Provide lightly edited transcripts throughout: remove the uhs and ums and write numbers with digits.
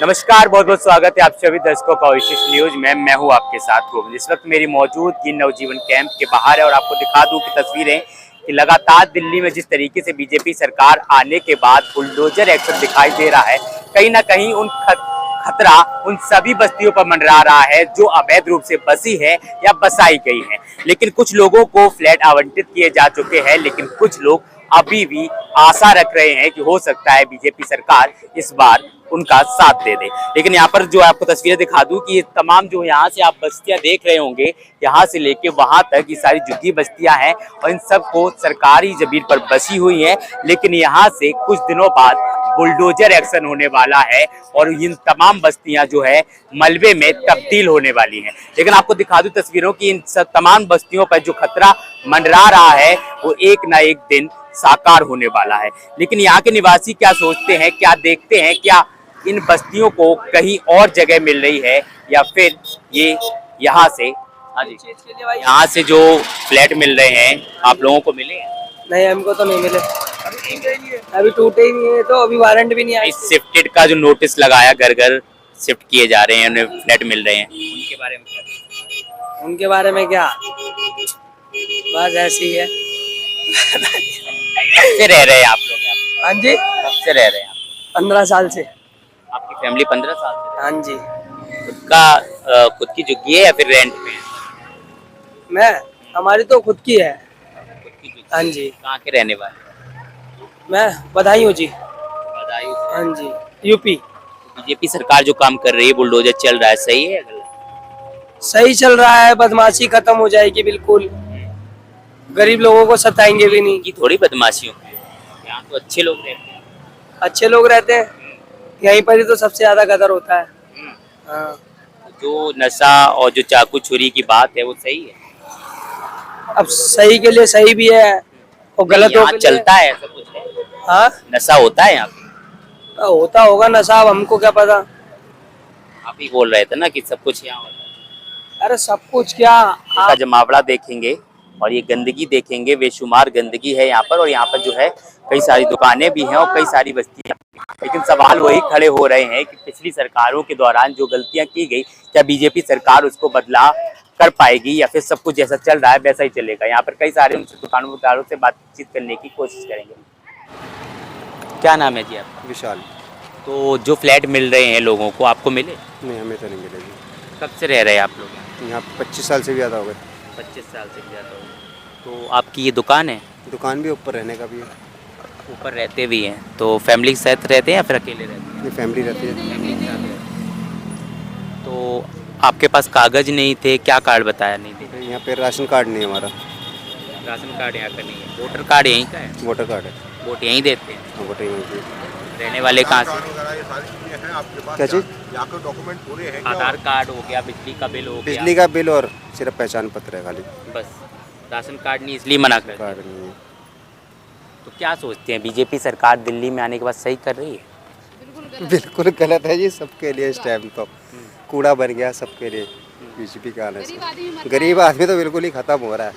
नमस्कार, बहुत बहुत स्वागत है आप सभी दर्शकों का विशेष न्यूज में। मैं हूं आपके साथ गोविंद। इस वक्त मेरी मौजूदगी नवजीवन कैंप के बाहर है और आपको दिखा दूं कि तस्वीरें कि लगातार दिल्ली में जिस तरीके से बीजेपी सरकार आने के बाद बुलडोजर एक्शन दिखाई दे रहा है, कहीं ना कहीं खतरा उन सभी बस्तियों पर मंडरा रहा है जो अवैध रूप से बसी है या बसाई गई है। लेकिन कुछ लोगों को फ्लैट आवंटित किए जा चुके हैं, लेकिन कुछ लोग अभी भी आशा रख रहे हैं कि हो सकता है बीजेपी सरकार इस बार उनका साथ दे दे। लेकिन यहाँ पर जो आपको तस्वीरें दिखा दूं कि ये तमाम जो यहाँ से आप बस्तियां देख रहे होंगे, यहाँ से लेके वहां तक ये सारी झुग्गी बस्तियां हैं और इन सबको सरकारी जमीन पर बसी हुई है। लेकिन यहाँ से कुछ दिनों बाद बुलडोजर एक्शन होने वाला है और इन तमाम बस्तियां जो है मलबे में तब्दील होने वाली हैं। लेकिन आपको दिखा दूं तस्वीरों की इन सब तमाम बस्तियों पर जो खतरा मंडरा रहा है वो एक ना एक दिन साकार होने वाला है। लेकिन यहाँ के निवासी क्या सोचते हैं, क्या देखते हैं, क्या इन बस्तियों को कहीं और जगह मिल रही है या फिर ये यहाँ से जो फ्लैट मिल रहे हैं आप लोगों को मिले हैं? नहीं, हमको तो नहीं मिले, अभी टूटे ही नहीं है, तो अभी वारंट भी नहीं आया। शिफ्टेड का जो नोटिस लगाया, घर घर शिफ्ट किए जा रहे हैं, उन्हें फ्लैट मिल रहे हैं, उनके बारे में क्या? उनके बारे में क्या, बस ऐसी है। कब रह रहे हैं आप लोग यहाँ पे? हाँ जी, कब से रह रहे हैं आप? 15 साल से। आपकी फैमिली 15 साल से? हाँ जी। खुद की झुग्गी है या फिर रेंट पे है? हमारी तो खुद की है। खुद की झुग्गी। हाँ जी। कहाँ के रहने वाले? मैं बधाई हूँ जी। बधाई। हाँ जी, यूपी। बीजेपी सरकार जो काम कर रही है, बुलडोजर चल रहा है, सही है या गलत? सही चल रहा है, बदमाशी खत्म हो जाएगी बिल्कुल, गरीब लोगों को सताएंगे भी नहीं। की थोड़ी बदमाशी होती है, यहाँ तो अच्छे लोग रहते हैं। अच्छे लोग रहते हैं, यहीं पर ही तो सबसे ज्यादा कदर होता है। हाँ। जो नशा और जो चाकू छुरी की बात है वो सही है? अब सही के लिए सही भी है और गलतों के लिए चलता है ऐसा कुछ है? हाँ, नशा होता है यहाँ पे? होता होगा नशा, अब हमको क्या पता। आप ही बोल रहे थे ना कि सब कुछ यहाँ होता है। अरे सब कुछ क्या, आप जमावड़ा देखेंगे और ये गंदगी देखेंगे, बेशुमार गंदगी है यहाँ पर, और यहाँ पर जो है कई सारी दुकानें भी हैं और कई सारी बस्तियां। लेकिन सवाल वही खड़े हो रहे हैं कि पिछली सरकारों के दौरान जो गलतियां की गई, क्या बीजेपी सरकार उसको बदला कर पाएगी या फिर सब कुछ जैसा चल रहा है वैसा ही चलेगा? यहाँ पर कई सारे उनसे दुकानदारों से बातचीत करने की कोशिश करेंगे। क्या नाम है जी आपका? विशाल। तो जो फ्लैट मिल रहे हैं लोगों को, आपको मिले? नहीं, हमें तो नहीं मिले जी। कब से रह रहे हैं आप लोग यहाँ 25 साल से भी ज़्यादा हो गए। 25 साल से ज़्यादा हो गए। तो आपकी ये दुकान है? दुकान भी ऊपर रहने का भी है। ऊपर रहते भी हैं तो फैमिली के साथ रहते हैं या फिर अकेले रहते हैं? ये फैमिली रहती है। फैमिली के साथ रहते हैं। तो आपके पास कागज़ नहीं थे, क्या कार्ड बताया नहीं थे? यहाँ पे राशन कार्ड नहीं है हमारा। राशन कार्ड यहाँ का नहीं है, वोटर कार्ड यहीं का है? वोटर कार्ड है। वोट यहीं देते हैं? हाँ, वोटर यहीं पे। रहने वाले कहाँ से? क्या चीज़? यहाँ के डॉक्यूमेंट पूरे हैं? आधार कार्ड हो गया, बिजली का बिल हो गया? बिजली का बिल और सिर्फ पहचान पत्र है खाली। बस राशन कार्ड नहीं, इसलिए मना कर दिया। कार्ड नहीं है। तो क्या सोचते हैं, बीजेपी सरकार दिल्ली में आने के बाद सही कर रही है? बिल्कुल गलत है जी, सबके लिए इस टाइम तो कूड़ा बन गया सबके लिए बीजेपी के आने से। गरीब आदमी तो बिल्कुल ही ख़त्म हो रहा है।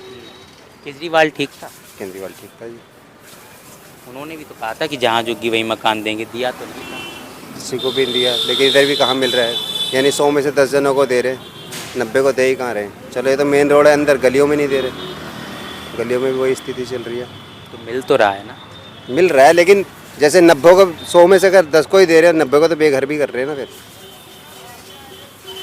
केजरीवाल ठीक था? केजरीवाल ठीक था जी। उन्होंने भी तो कहा था कि जहाँ जोगी वही मकान देंगे, दिया तो नहीं था। किसी को भी नहीं दिया, लेकिन इधर भी कहाँ मिल रहा है? यानी 100 में से 10 जनों को दे रहे, 90 को दे ही कहाँ रहे। चलो ये तो मेन रोड है, अंदर गलियों में नहीं दे रहे। गलियों में भी वही स्थिति चल रही है। तो मिल तो रहा है ना? मिल रहा है, लेकिन जैसे 90 को 100 में से अगर 10 को ही दे रहे हैं, 90 को तो बेघर भी कर रहे हैं ना। फिर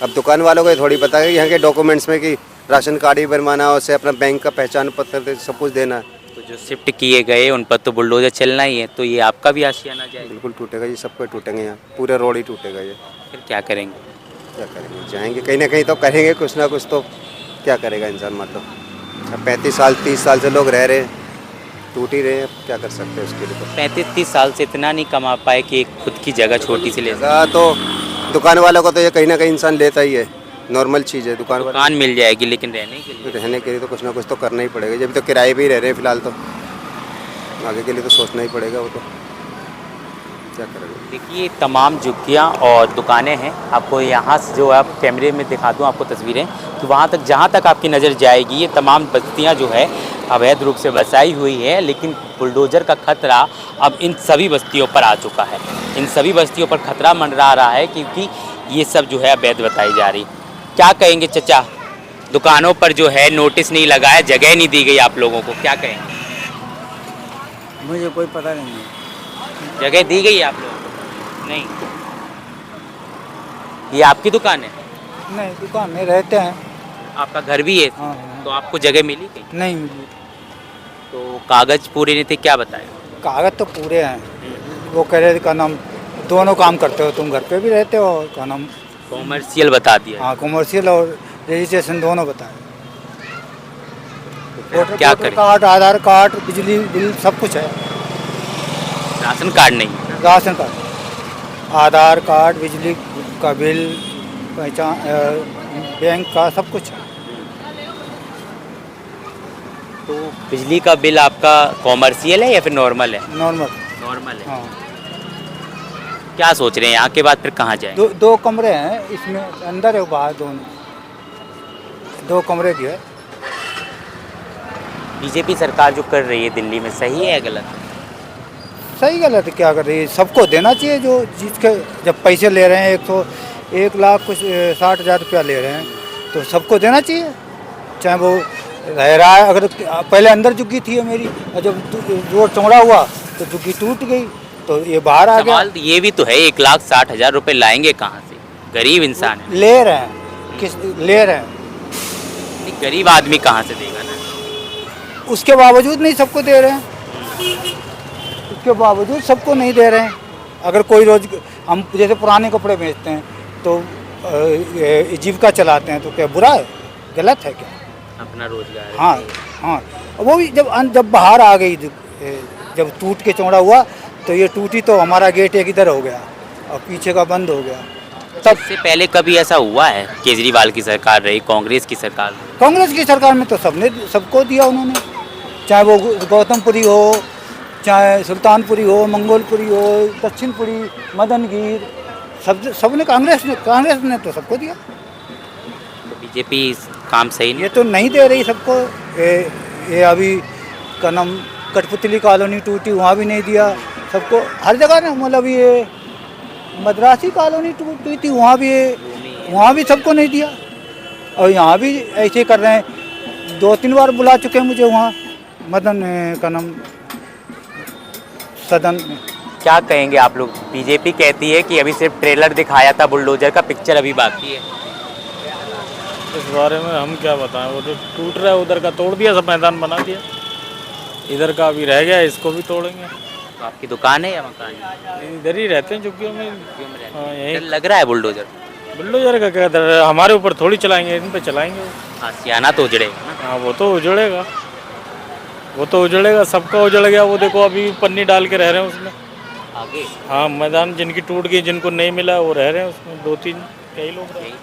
अब दुकान वालों को ये थोड़ी पता है यहाँ के डॉक्यूमेंट्स में कि राशन कार्ड ही बनवाना, उससे अपना बैंक का पहचान पत्र सब कुछ देना। तो जो शिफ्ट किए गए उन पर तो बुलडोजर चलना ही है, तो ये आपका भी आशियाना जाएगा? बिल्कुल टूटेगा जी, सबको टूटेंगे, यहाँ पूरा रोड ही टूटेगा। ये फिर क्या करेंगे? क्या करेंगे? जाएंगे कहीं ना कहीं तो करेंगे कुछ ना कुछ, तो क्या करेगा इंसान। मतलब अब 35 साल 30 साल से लोग रह रहे हैं, टूट ही रहे हैं, क्या कर सकते हैं उसके लिए। तो 35-30 साल से इतना नहीं कमा पाए कि एक खुद की जगह छोटी सी ले सके? तो दुकान वालों को तो ये कहीं ना कहीं इंसान लेता ही है, नॉर्मल चीज़ है। दुकान मिल जाएगी, लेकिन रहने के लिए तो कुछ ना कुछ तो करना ही पड़ेगा। जब तो किराए पे ही रह रहे हैं फिलहाल, तो आगे के लिए तो सोचना ही पड़ेगा। वो तो क्या करेंगे। देखिए तमाम झुग्गियाँ और दुकानें हैं। आपको यहाँ से जो आप कैमरे में दिखा दूँ आपको तस्वीरें, कि वहाँ तक जहाँ तक आपकी नज़र जाएगी ये तमाम बस्तियाँ जो है अवैध रूप से बसाई हुई है, लेकिन बुलडोजर का खतरा अब इन सभी बस्तियों पर आ चुका है। इन सभी बस्तियों पर खतरा मंडरा रहा है क्योंकि ये सब जो है अवैध बताई जा रही। क्या कहेंगे चचा, दुकानों पर जो है नोटिस नहीं लगा है, जगह नहीं दी गई आप लोगों को, क्या कहेंगे? मुझे कोई पता नहीं है। जगह दी गई है आप लोगों को? नहीं। ये आपकी दुकान है? नहीं, दुकान में रहते हैं। आपका घर भी है? हाँ, हाँ। तो आपको जगह मिली कहीं? नहीं मिली। तो कागज पूरे नहीं थे, क्या बताएं? कागज तो पूरे हैं। वो कह रहे थे, का नाम दोनों काम करते हो, तुम घर पे भी रहते हो, का नाम कॉमर्शियल बता दिया। हाँ कमर्शियल और रजिस्ट्रेशन दोनों बताए। तो क्या करें? कार्ड, आधार कार्ड, बिजली बिल सब कुछ है। राशन कार्ड नहीं है? राशन कार्ड, आधार कार्ड, बिजली का बिल, पहचान, बैंक का सब कुछ है। तो बिजली का बिल आपका कॉमर्शियल है या फिर नॉर्मल है? नॉर्मल। नॉर्मल है। हाँ, क्या सोच रहे हैं यहाँ के बाद फिर कहाँ जाएं? दो कमरे हैं इसमें, अंदर है बाहर, दोनों दो कमरे की है। बीजेपी सरकार जो कर रही है दिल्ली में, सही है या गलत है? सही गलत क्या कर रही है? सबको देना चाहिए जो जिसके, जब पैसे ले रहे हैं 1 लाख कुछ 60,000 रुपया ले रहे हैं, तो सबको देना चाहिए। चाहे वो रह रहा है, अगर पहले अंदर झुग्गी थी मेरी, और जब रोड चौड़ा हुआ तो झुग्गी टूट गई, तो ये बाहर आ गया। सवाल ये भी तो है, 1,60,000 रुपए लाएंगे कहाँ से? गरीब इंसान है। ले रहे हैं, किस ले रहे हैं, नहीं, गरीब आदमी कहाँ से देगा ना? उसके बावजूद नहीं सबको दे रहे हैं। उसके बावजूद सबको नहीं दे रहे हैं। अगर कोई रोज, हम जैसे पुराने कपड़े बेचते हैं तो जीविका चलाते हैं, तो क्या बुरा है, गलत है क्या? अपना रोजगार है। हाँ हाँ। वो भी जब बाहर आ गई, जब टूट के चौड़ा हुआ, तो ये टूटी तो हमारा गेट एक इधर हो गया और पीछे का बंद हो गया। तब इससे पहले कभी ऐसा हुआ है? केजरीवाल की सरकार रही, कांग्रेस की सरकार रही। कांग्रेस की सरकार में तो सबको दिया उन्होंने, चाहे वो गौतमपुरी हो, चाहे सुल्तानपुरी हो, मंगोलपुरी हो, दक्षिणपुरी, मदनगीर, सबने कांग्रेस ने तो सबको दिया। तो बीजेपी काम सही नहीं। ये तो नहीं दे रही सबको। ये अभी का नाम कठपुतली कॉलोनी टूटी, वहाँ भी नहीं दिया सबको। हर जगह ना, मतलब ये मद्रासी कॉलोनी टूटी थी, वहाँ भी सबको नहीं दिया। और यहाँ भी ऐसे कर रहे हैं। 2-3 बार बुला चुके हैं मुझे वहाँ, मदन का नाम सदन में। क्या कहेंगे आप लोग? बीजेपी कहती है कि अभी सिर्फ ट्रेलर दिखाया था बुलडोजर का, पिक्चर अभी बाकी है। इस बारे में हम क्या बताएं, वो जो टूट रहा है उधर का तोड़ दिया, सब मैदान बना दिया, इधर का अभी रह गया, इसको भी तोड़ेंगे। तो आपकी दुकान है या मकान है? इधर ही रहते हैं झुग्गियों में। हाँ, यही डर लग रहा है बुलडोजर? बुलडोजर का क्या डर है, हमारे ऊपर थोड़ी चलाएंगे, इन पे चलाएंगे। आशियाना तो उजड़ेगा ना। हाँ, वो तो उजड़ेगा, सबका उजड़ गया। वो देखो अभी पन्नी डाल के रह रहे हैं उसमें आगे हाँ, मैदान जिनकी टूट गई, जिनको नहीं मिला वो रह रहे हैं उसमें, 2-3 कई लोग रह रहे हैं।